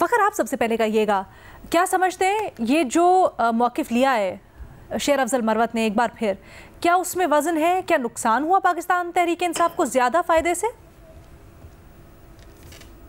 فخر آپ سب سے پہلے کہیے گا کیا سمجھتے ہیں یہ جو موقف لیا ہے شیر افضل مروت نے ایک بار پھر، کیا اس میں وزن ہے؟ کیا نقصان ہوا پاکستان تحریک انصاف کو زیادہ فائدے سے؟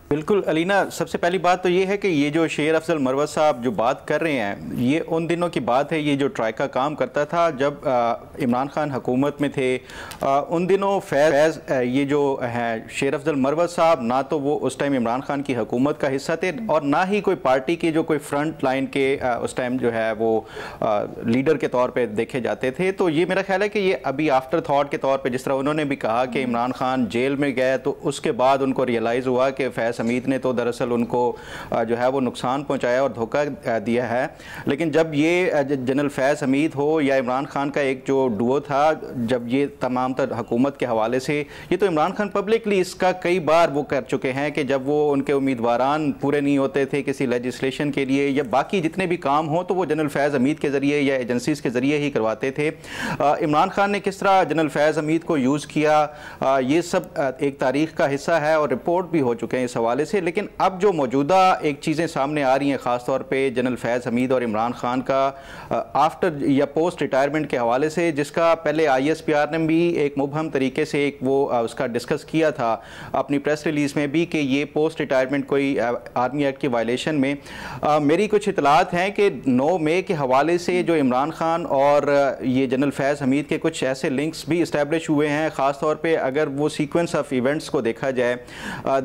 بالکل علینا، سب سے پہلی بات تو یہ ہے کہ یہ جو شیر افضل مروت صاحب جو بات کر رہے ہیں یہ ان دنوں کی بات ہے، یہ جو ٹرائیکا کام کرتا تھا جب عمران خان حکومت میں تھے ان دنوں فیض یہ جو ہیں شیر افضل مروت صاحب نہ تو وہ اس ٹائم عمران خان کی حکومت کا حصہ تھے اور نہ ہی کوئی پارٹی کی جو کوئی فرنٹ لائن کے اس ٹائم جو ہے وہ لیڈر کے طور پہ دیکھے جاتے تھے۔ تو یہ میرا خیال ہے کہ یہ ابھی آفٹر تھاٹ کے طور پہ جس طرح انہوں نے بھی کہا کہ عمران خان جیل میں گئے تو اس کے بعد ان کو ریئلائز ہوا کہ فیض حمید نے تو دراصل ان کو جو ہے وہ نقصان پہنچایا اور دھوکہ دیا ہے، لیکن جب یہ جنرل فیض حمید ہو یا عمران خان کا ایک جو ڈوو تھا جب یہ تمام تر حکومت کے حوالے سے، یہ تو عمران خان پبلکلی اس کا کئی بار وہ کر چکے ہیں کہ جب وہ ان کے امیدواران پورے نہیں ہوتے تھے کسی لیجسلیشن کے لیے یا باقی جتنے بھی کام ہوں تو وہ جنرل فیض حمید کے ذریعے یا ایجنسیز کے ذریعے ہی کرواتے تھے۔ عمران خان نے کس طرح جنرل فیض حمید کو یوز کیا یہ سب ایک تاریخ کا حصہ ہے اور رپورٹ بھی ہو چکے ہیں اس حوالے سے، لیکن اب جو موجودہ ایک چیزیں سامنے آ رہی ہیں خاص طور پہ جنرل فیض حمید اور عمران خان کا آفٹر یا پوسٹ ریٹائرمنٹ کے حوالے سے، جس کا پہلے آئی ایس پی آر نے بھی ایک مبہم طریقے سے ایک وہ اس کا ڈسکس کیا تھا اپنی پریس ریلیز میں بھی کہ یہ پوسٹ ریٹائرمنٹ کوئی آرمی ایکٹ کی وائلیشن میں، میری کچھ اطلاعات ہیں کہ 9 مئی کے حوالے سے جو عمران خان اور یہ جنرل فیض حمید کے کچھ ایسے لنکس بھی اسٹیبلش ہوئے ہیں، خاص طور پہ اگر وہ سیکوینس آف ایونٹس کو دیکھا جائے۔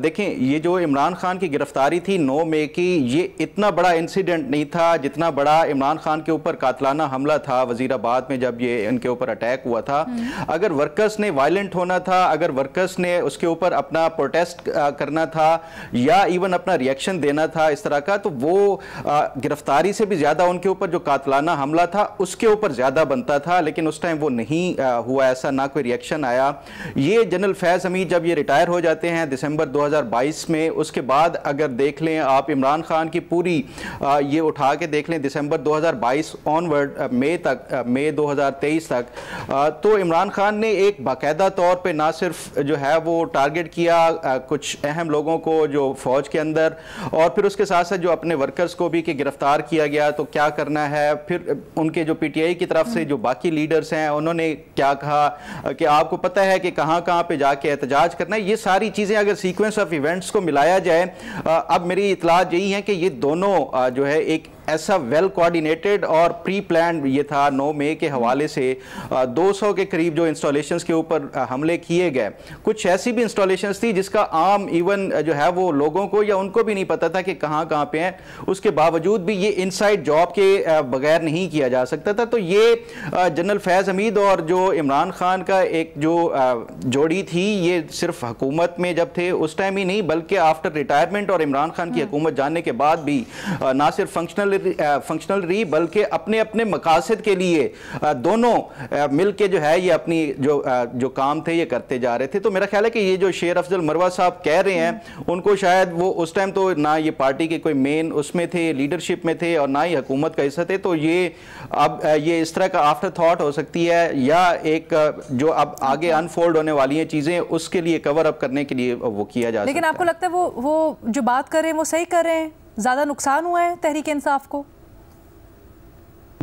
دیکھیں یہ جو عمران خان کی گرفتاری تھی 9 مئی کی، یہ اتنا بڑا انسیڈنٹ نہیں تھا جتنا بڑا عمران خان کے اوپر قاتلانہ حملہ تھا وزیر آباد میں جب یہ ان کے اوپر اٹیک ہوا تھا۔ اگر ورکرز نے وائلنٹ ہونا تھا، اگر ورکرز نے اس کے اوپر اپنا پروٹیسٹ کرنا تھا یا ایون اپنا ریئیکشن دینا تھا اس طرح کا، تو وہ گرفتاری سے بھی زیادہ ان کے اوپر جو قاتلانہ حملہ تھا اس کے اوپر زیادہ بنتا تھا، لیکن اس ٹائم وہ نہیں ہوا، ایسا نہ کوئی ریئیکشن آیا۔ یہ جنرل فیض حمید جب یہ ریٹائر ہو جاتے ہیں دسمبر 2022 میں، اس کے بعد اگر دیکھ لیں آپ عمران خان کی پوری یہ اٹھا کے دیکھ لیں دسمبر 2022 آنورڈ مئی 2023 تک، تو عمران خان نے ایک باقاعدہ طور پہ نہ صرف جو ہے وہ ٹارگٹ کیا کچھ اہم لوگوں کو جو فوج کے اندر، اور پھر اس کے ساتھ ساتھ جو اپنے ورکرز کو بھی کہ گرفتار کیا گیا تو کیا کرنا ہے، پھر ان کے جو پی ٹی آئی کی طرف سے جو باقی لیڈرز ہیں انہوں نے کیا کہا کہ آپ کو پتہ ہے کہ کہاں کہاں پہ جا کے احتجاج کرنا ہے۔ یہ ساری چیزیں اگر سیکوینس آف ایونٹس کو ملایا جائے، اب میری اطلاعات یہی ہیں کہ یہ دونوں جو ہے ایک ایسا ویل کوارڈینیٹڈ اور پری پلانڈ یہ تھا 9 مئی کے حوالے سے 200 کے قریب جو انسٹالیشنز کے اوپر حملے کیے گئے، کچھ ایسی بھی انسٹالیشنز تھی جس کا عام ایون جو ہے وہ لوگوں کو یا ان کو بھی نہیں پتا تھا کہ کہاں کہاں پہ ہیں، اس کے باوجود بھی یہ انسائیڈ جاب کے بغیر نہیں کیا جا سکتا تھا۔ تو یہ جنرل فیض حمید اور جو عمران خان کا ایک جو جوڑی تھی، یہ صرف حکومت میں جب تھے اس ٹائم ہی نہیں بلکہ آفٹر ریٹائرمنٹ اور عمران خان کی حکومت جاننے کے بعد بھی نہ صرف فنکشنل رہی بلکہ اپنے اپنے مقاصد کے لیے دونوں مل کے جو ہے یہ اپنی جو کام تھے یہ کرتے جا رہے تھے۔ تو میرا خیال ہے کہ یہ جو شیر افضل مروت صاحب کہہ رہے ہیں، ان کو شاید وہ اس ٹائم تو نہ یہ پارٹی کے کوئی مین اس میں تھے، لیڈرشپ میں تھے، اور نہ ہی حکومت کا حصہ تھے، تو یہ اب یہ اس طرح کا آفٹر تھاٹ ہو سکتی ہے یا ایک جو اب آگے انفولڈ ہونے والی ہیں چیزیں اس کے لیے کور اپ کرنے کے لیے وہ کیا جا سکتا ہے۔ لیکن آپ کو لگتا ہے وہ جو بات کر رہے ہیں وہ صحیح کر رہے ہیں؟ زیادہ نقصان ہوا ہے تحریک انصاف کو؟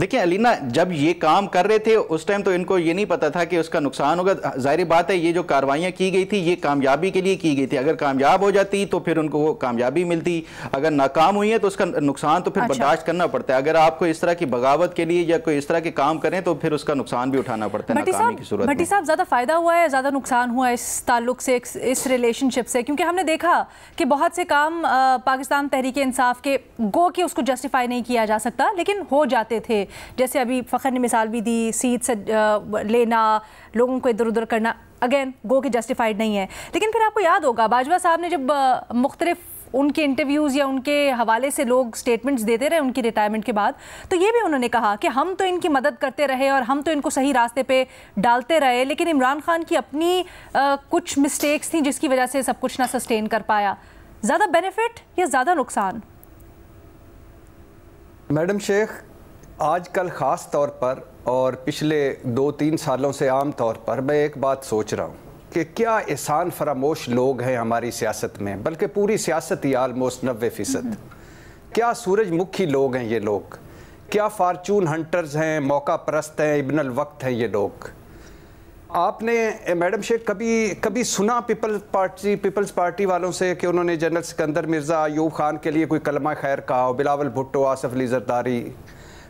دیکھیں علینا، جب یہ کام کر رہے تھے اس ٹائم تو ان کو یہ نہیں پتا تھا کہ اس کا نقصان ہوگا۔ ظاہری بات ہے یہ جو کاروائیاں کی گئی تھی یہ کامیابی کے لیے کی گئی تھی، اگر کامیاب ہو جاتی تو پھر ان کو کامیابی ملتی، اگر ناکام ہوئی ہے تو اس کا نقصان تو پھر برداشت کرنا پڑتا ہے۔ اگر آپ کو اس طرح کی بغاوت کے لیے یا کوئی اس طرح کے کام کریں تو پھر اس کا نقصان بھی اٹھانا پڑتا ہے ناکامی کی صورت میں۔ بھٹی صاحب، زیادہ فائدہ ہوا ہے زیادہ نقصان ہوا ہے اس تعلق سے، اس ریلیشن شپ سے؟ کیونکہ ہم نے دیکھا کہ بہت سے کام پاکستان تحریک انصاف کے گو کہ اس کو جسٹیفائی نہیں کیا جا سکتا لیکن ہو جاتے تھے، جیسے ابھی فخر نے مثال بھی دی، سیٹ سے لینا، لوگوں کو ادھر ادھر کرنا، اگین گو کہ جسٹیفائیڈ نہیں ہے۔ لیکن پھر آپ کو یاد ہوگا باجوہ صاحب نے جب مختلف ان کے انٹرویوز یا ان کے حوالے سے لوگ سٹیٹمنٹس دیتے رہے ان کی ریٹائرمنٹ کے بعد، تو یہ بھی انہوں نے کہا کہ ہم تو ان کی مدد کرتے رہے اور ہم تو ان کو صحیح راستے پہ ڈالتے رہے، لیکن عمران خان کی اپنی کچھ مسٹیکس تھیں جس کی وجہ سے سب کچھ نہ سسٹین کر پایا۔ زیادہ بینیفٹ یا زیادہ نقصان؟ میڈم شیخ، آج کل خاص طور پر اور پچھلے 2-3 سالوں سے عام طور پر میں ایک بات سوچ رہا ہوں کہ کیا احسان فراموش لوگ ہیں ہماری سیاست میں، بلکہ پوری سیاست ہی آلموسٹ 90%۔ کیا سورج مکھی لوگ ہیں یہ لوگ، کیا فارچون ہنٹرز ہیں، موقع پرست ہیں، ابن الوقت ہیں یہ لوگ. آپ نے میڈم شیخ کبھی سنا پیپلز پارٹی والوں سے کہ انہوں نے جنرل سکندر مرزا، ایوب خان کے لیے کوئی کلمہ خیر کہا ہو، بلاول بھٹو، آصف علی زرداری؟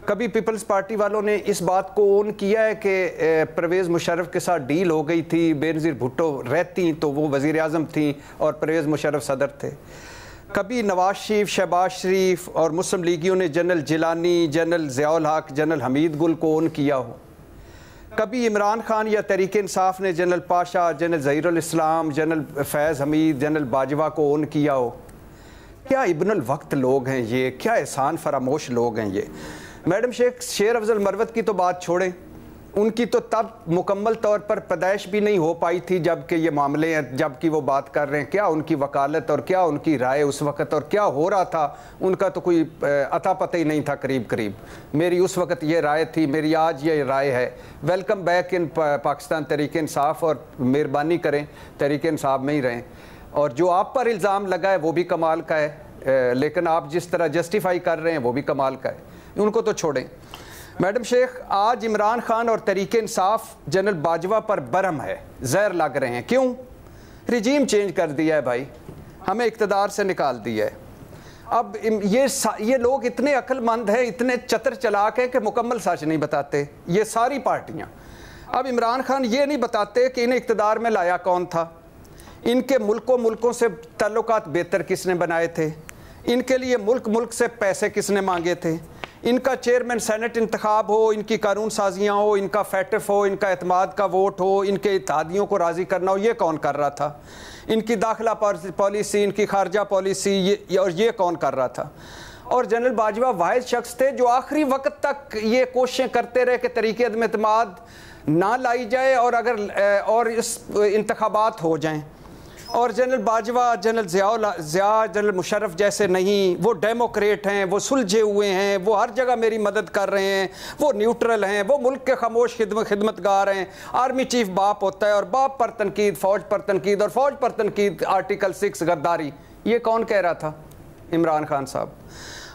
کبھی پیپلز پارٹی والوں نے اس بات کو اون کیا ہے کہ پرویز مشرف کے ساتھ ڈیل ہو گئی تھی، بینظیر بھٹو رہتی تو وہ وزیر اعظم تھیں اور پرویز مشرف صدر تھے؟ کبھی نواز شریف، شہباز شریف اور مسلم لیگیوں نے جنرل جیلانی، جنرل ضیاء الحق، جنرل حمید گل کو اون کیا ہو؟ کبھی عمران خان یا تحریک انصاف نے جنرل پاشا، جنرل ظہیر الاسلام، جنرل فیض حمید، جنرل باجوہ کو اون کیا ہو؟ کیا ابن الوقت لوگ ہیں یہ، کیا احسان فراموش لوگ ہیں یہ. میڈم شیخ شیر افضل مروت کی تو بات چھوڑیں، ان کی تو تب مکمل طور پر پیدائش بھی نہیں ہو پائی تھی جب کہ یہ معاملے ہیں، جب کہ وہ بات کر رہے ہیں. کیا ان کی وکالت اور کیا ان کی رائے اس وقت اور کیا ہو رہا تھا ان کا تو کوئی عطا پتہ ہی نہیں تھا قریب. میری اس وقت یہ رائے تھی، میری آج یہ رائے ہے. Welcome back in Pakistan Tehreek Insaf, اور مہربانی کریں تحریک انصاف میں ہی رہیں. اور جو آپ پر الزام لگا ہے وہ بھی کمال کا ہے، لیکن آپ جس طرح جسٹیفائی کر رہے ہیں وہ بھی کمال کا ہے، ان کو تو چھوڑیں. میڈم شیخ آج عمران خان اور تحریک انصاف جنرل باجوہ پر برہم ہے، زہر لگ رہے ہیں. کیوں؟ رجیم چینج کر دیا ہے بھائی، ہمیں اقتدار سے نکال دیا ہے. اب یہ لوگ اتنے عقل مند ہیں، اتنے چتر چلاک ہیں کہ مکمل سچ نہیں بتاتے یہ ساری پارٹیاں. اب عمران خان یہ نہیں بتاتے کہ انہیں اقتدار میں لایا کون تھا، ان کے ملکوں سے تعلقات بہتر کس نے بنائے تھے، ان کے لیے ملک سے پیسے کس نے مانگے تھے، ان کا چیئرمین سینٹ انتخاب ہو، ان کی قانون سازیاں ہو، ان کا فیٹف ہو، ان کا اعتماد کا ووٹ ہو، ان کے اتحادیوں کو راضی کرنا ہو، یہ کون کر رہا تھا؟ ان کی داخلہ پالیسی، ان کی خارجہ پالیسی، اور یہ کون کر رہا تھا؟ اور جنرل باجوہ واحد شخص تھے جو آخری وقت تک یہ کوششیں کرتے رہے کہ طریقے عدم اعتماد نہ لائی جائے اور اس انتخابات ہو جائیں. اور general Bajwa, general Zia, general Musharraf جیسے نہیں، وہ ڈیموکریٹ ہیں، وہ سلجھے ہوئے ہیں، وہ ہر جگہ میری مدد کر رہے ہیں، وہ نیوٹرل ہیں، وہ ملک کے خاموش خدمتگار ہیں. آرمی چیف باپ ہوتا ہے اور باپ پر تنقید، فوج پر تنقید، اور فوج پر تنقید آرٹیکل 6 غداری. یہ کون کہہ رہا تھا؟ عمران خان صاحب.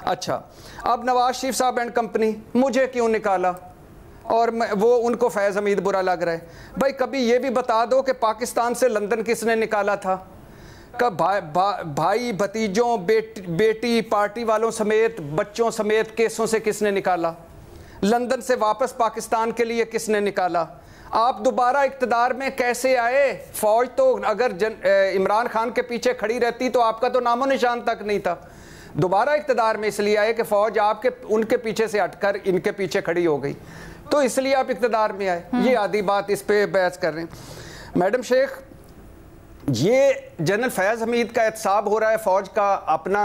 اچھا اب نواز شریف صاحب اینڈ کمپنی، مجھے کیوں نکالا؟ اور وہ ان کو فیض حمید برا لگ رہا ہے. بھائی کبھی یہ بھی بتا دو کہ پاکستان سے لندن کس نے نکالا تھا؟ بھائی بھتیجوں، بیٹی، پارٹی والوں سمیت، بچوں سمیت کیسوں سے کس نے نکالا؟ لندن سے واپس پاکستان کے لیے کس نے نکالا؟ آپ دوبارہ اقتدار میں کیسے آئے؟ فوج تو اگر عمران خان کے پیچھے کھڑی رہتی تو آپ کا تو نام و نشان تک نہیں تھا. دوبارہ اقتدار میں اس لیے آئے کہ فوج ان کے پیچھے سے ہٹ کر ان کے پیچھے کھڑی ہو گئی، تو اس لیے آپ اقتدار میں آئے. یہ آدھی بات، اس پہ بحث کر رہے ہیں. میڈم شیخ یہ جنرل فیض حمید کا احتساب ہو رہا ہے، فوج کا اپنا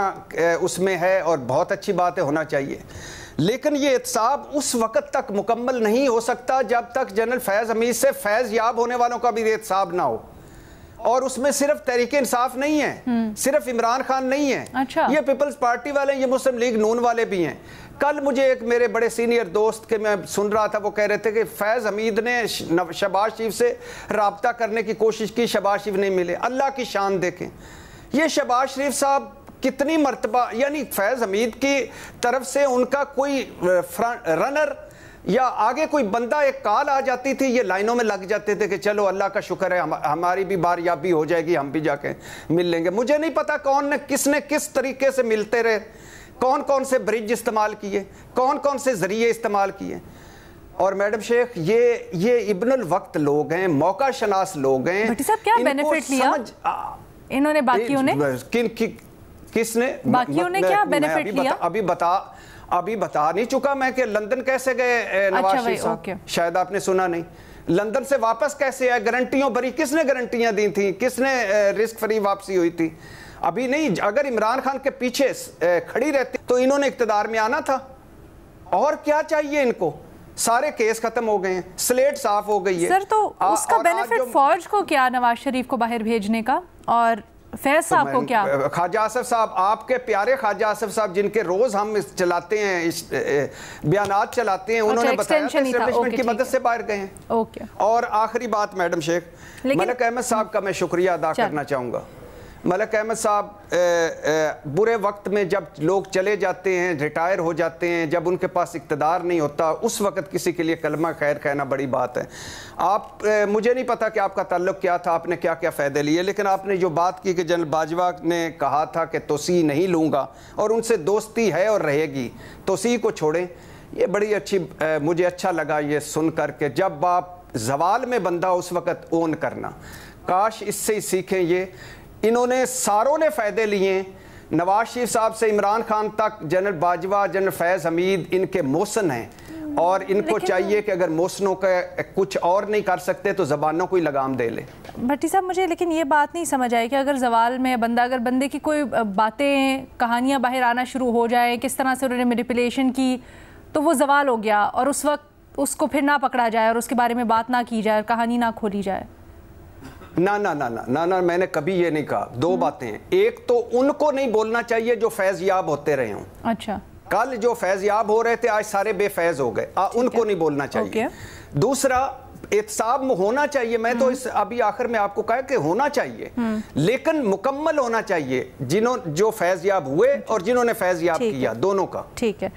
اس میں ہے اور بہت اچھی بات ہے، ہونا چاہیے. لیکن یہ احتساب اس وقت تک مکمل نہیں ہو سکتا جب تک جنرل فیض حمید سے فیض یاب ہونے والوں کا بھی احتساب نہ ہو. اور اس میں صرف تحریک انصاف نہیں ہے، صرف عمران خان نہیں ہے. یہ پیپلز پارٹی والے، یہ مسلم لیگ نون والے بھی ہیں. کل مجھے ایک میرے بڑے سینئر دوست کے میں سن رہا تھا، وہ کہہ رہے تھے کہ فیض حمید نے شہباز شریف سے رابطہ کرنے کی کوشش کی، شہباز شریف نہیں ملے. اللہ کی شان دیکھیں، یہ شہباز شریف صاحب کتنی مرتبہ، یعنی فیض حمید کی طرف سے ان کا کوئی رنر یا آگے کوئی بندہ ایک کال آ جاتی تھی، یہ لائنوں میں لگ جاتے تھے کہ چلو اللہ کا شکر ہے ہماری بھی باریابی ہو جائے گی، ہم بھی جا کے مل لیں گے. مجھے نہیں پتا کس نے کس طریقے سے ملتے رہے، کون سے برج استعمال کیے، کون سے ذریعے استعمال کیے. اور میڈم شیخ یہ ابن الوقت لوگ ہیں، موقع شناس لوگ ہیں. بھٹی صاحب کیا بینیفٹ لیا انہوں نے باقیوں نے؟ کس نے؟ باقیوں نے کیا بینیفٹ لیا؟ ابھی بتا نہیں چکا میں کہ لندن کیسے گئے نواز شریف صاحب، شاید آپ نے سنا نہیں. لندن سے واپس کیسے آئے؟ گارنٹیوں بری کس نے گارنٹیاں دی تھیں؟ کس نے رسک فری واپسی ہوئی تھی؟ ابھی نہیں. اگر عمران خان کے پیچھے کھڑی رہتی تو انہوں نے اقتدار میں آنا تھا. اور کیا چاہیے ان کو؟ سارے کیس ختم ہو گئے ہیں، سلیٹ صاف ہو گئی ہے. سر تو اس کا بینیفٹ فوج کو کیا، نواز شریف کو باہر بھیجنے کا، اور فیض صاحب کو کیا؟ خواجہ آصف صاحب، آپ کے پیارے خواجہ آصف صاحب جن کے روز ہم چلاتے ہیں، بیانات چلاتے ہیں، انہوں نے بتایا کہ اسٹیبلشمنٹ کی مدد سے باہر گئے ہیں. اور آخری بات میڈم شیخ، ملک احمد صاحب کا میں شکریہ ادا کرنا چاہوں گا. ملک احمد صاحب برے وقت میں جب لوگ چلے جاتے ہیں، ریٹائر ہو جاتے ہیں، جب ان کے پاس اقتدار نہیں ہوتا، اس وقت کسی کے لیے کلمہ خیر کہنا بڑی بات ہے. آپ مجھے نہیں پتا کہ آپ کا تعلق کیا تھا، آپ نے کیا کیا فائدے لیے، لیکن آپ نے جو بات کی کہ جنرل باجوہ نے کہا تھا کہ توسیع نہیں لوں گا اور ان سے دوستی ہے اور رہے گی، توسیع کو چھوڑیں، یہ بڑی اچھی، مجھے اچھا لگا یہ سن کر کہ جب آپ زوال میں بندہ اس وقت اون کرنا. کاش اس سے ہی سیکھیں. یہ انہوں نے ساروں نے فائدے لیے، نواز شریف صاحب سے عمران خان تک، جنرل باجوہ، جنرل فیض حمید ان کے محسن ہیں، اور ان کو چاہیے کہ اگر محسنوں کا کچھ اور نہیں کر سکتے تو زبانوں کو ہی لگام دے لیں. بھٹی صاحب مجھے لیکن یہ بات نہیں سمجھ آئی کہ اگر زوال میں بندہ، اگر بندے کی کوئی باتیں کہانیاں باہر آنا شروع ہو جائیں، کس طرح سے انہوں نے مینیپولیشن کی، تو وہ زوال ہو گیا، اور اس وقت اس کو پھر نہ پکڑا جائے اور اس کے بارے میں بات نہ کی جائے اور کہانی نہ کھولی جائے. نہ میں نے کبھی یہ نہیں کہا. دو باتیں ہیں، ایک تو ان کو نہیں بولنا چاہیے جو فیض یاب ہوتے رہے ہوں. اچھا، کل جو فیض یاب ہو رہے تھے آج سارے بے فیض ہو گئے، ان کو نہیں بولنا چاہیے. دوسرا، احتساب ہونا چاہیے. میں تو اس ابھی آخر میں آپ کو کہا کہ ہونا چاہیے، لیکن مکمل ہونا چاہیے، جو فیض یاب ہوئے اور جنہوں نے فیض یاب کیا، دونوں کا. ٹھیک ہے.